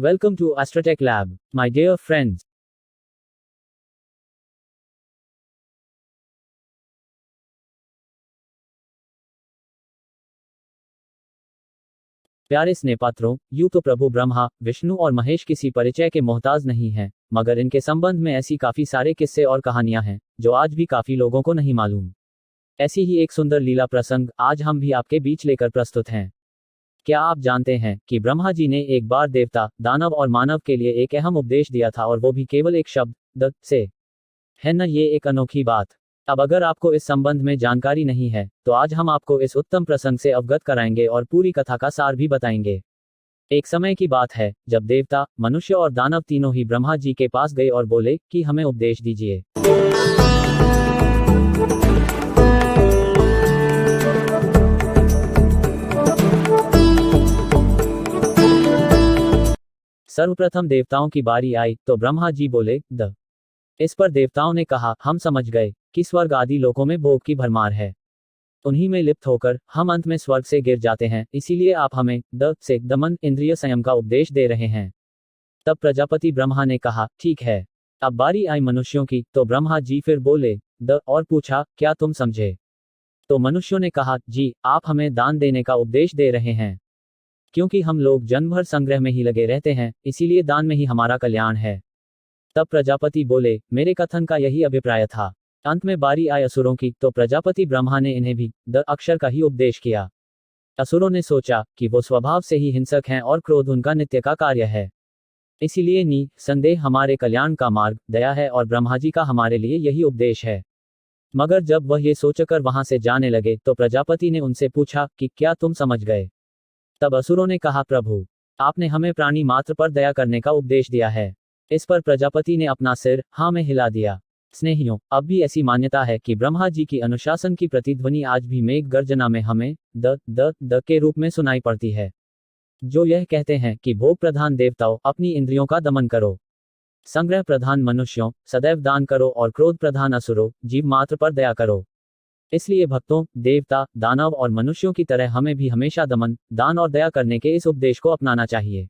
Welcome to Astrotech Lab, my dear friends. प्यारे स्नेहपात्रों, यूं तो प्रभु ब्रह्मा, विष्णु और महेश किसी परिचय के मोहताज नहीं हैं, मगर इनके संबंध में ऐसी काफी सारे किस्से और कहानियां हैं, जो आज भी काफी लोगों को नहीं मालूम। ऐसी ही एक सुंदर लीला प्रसंग आज हम भी आपके बीच लेकर प्रस्तुत हैं। क्या आप जानते हैं कि ब्रह्मा जी ने एक बार देवता, दानव और मानव के लिए एक अहम उपदेश दिया था, और वो भी केवल एक शब्द द से। है न ये एक अनोखी बात। अब अगर आपको इस संबंध में जानकारी नहीं है, तो आज हम आपको इस उत्तम प्रसंग से अवगत कराएंगे और पूरी कथा का सार भी बताएंगे। एक समय की बात है, जब देवता, मनुष्य और दानव तीनों ही ब्रह्मा जी के पास गए और बोले कि हमें उपदेश दीजिए। सर्वप्रथम देवताओं की बारी आई तो ब्रह्मा जी बोले द। इस पर देवताओं ने कहा, हम समझ गए कि स्वर्ग आदि लोकों में भोग की भरमार है। उन्हीं में लिप्त होकर हम अंत में स्वर्ग से गिर जाते हैं, इसीलिए आप हमें द से दमन, इंद्रिय संयम का उपदेश दे रहे हैं। तब प्रजापति ब्रह्मा ने कहा, ठीक है। अब बारी आई मनुष्यों की, तो ब्रह्मा जी फिर बोले द और पूछा, क्या तुम समझे? तो मनुष्यों ने कहा, जी, आप हमें दान देने का उपदेश दे रहे हैं। क्योंकि हम लोग जन्म भर संग्रह में ही लगे रहते हैं, इसीलिए दान में ही हमारा कल्याण है। तब प्रजापति बोले, मेरे कथन का यही अभिप्राय था। अंत में बारी आई असुरों की, तो प्रजापति ब्रह्मा ने इन्हें भी द अक्षर का ही उपदेश किया। असुरों ने सोचा कि वो स्वभाव से ही हिंसक हैं और क्रोध उनका नित्य का कार्य है। इसीलिए संदेह हमारे कल्याण का मार्ग दया है, और ब्रह्मा जी का हमारे लिए यही उपदेश है। मगर जब वह ये सोचकर वहां से जाने लगे, तो प्रजापति ने उनसे पूछा कि क्या तुम समझ गए? तब असुरों ने कहा, प्रभु, आपने हमें प्राणी मात्र पर दया करने का उपदेश दिया है। इस पर प्रजापति ने अपना सिर हाँ में हिला दिया। स्नेहियों, अब भी ऐसी मान्यता है कि ब्रह्मा जी की अनुशासन की प्रतिध्वनि आज भी मेघ गर्जना में हमें द के रूप में सुनाई पड़ती है, जो यह कहते हैं कि भोग प्रधान देवताओं, अपनी इंद्रियों का दमन करो। संग्रह प्रधान मनुष्यों, सदैव दान करो, और क्रोध प्रधान असुरों, जीव मात्र पर दया करो। इसलिए भक्तों, देवता, दानव और मनुष्यों की तरह हमें भी हमेशा दमन, दान और दया करने के इस उपदेश को अपनाना चाहिए।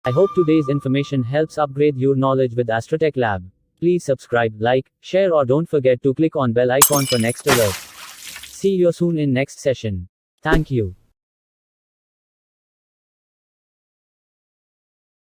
I hope today's information helps upgrade your knowledge with Astrotech Lab. Please subscribe, like, share, or don't forget to click on bell icon for next alert. See you soon in next session. Thank you.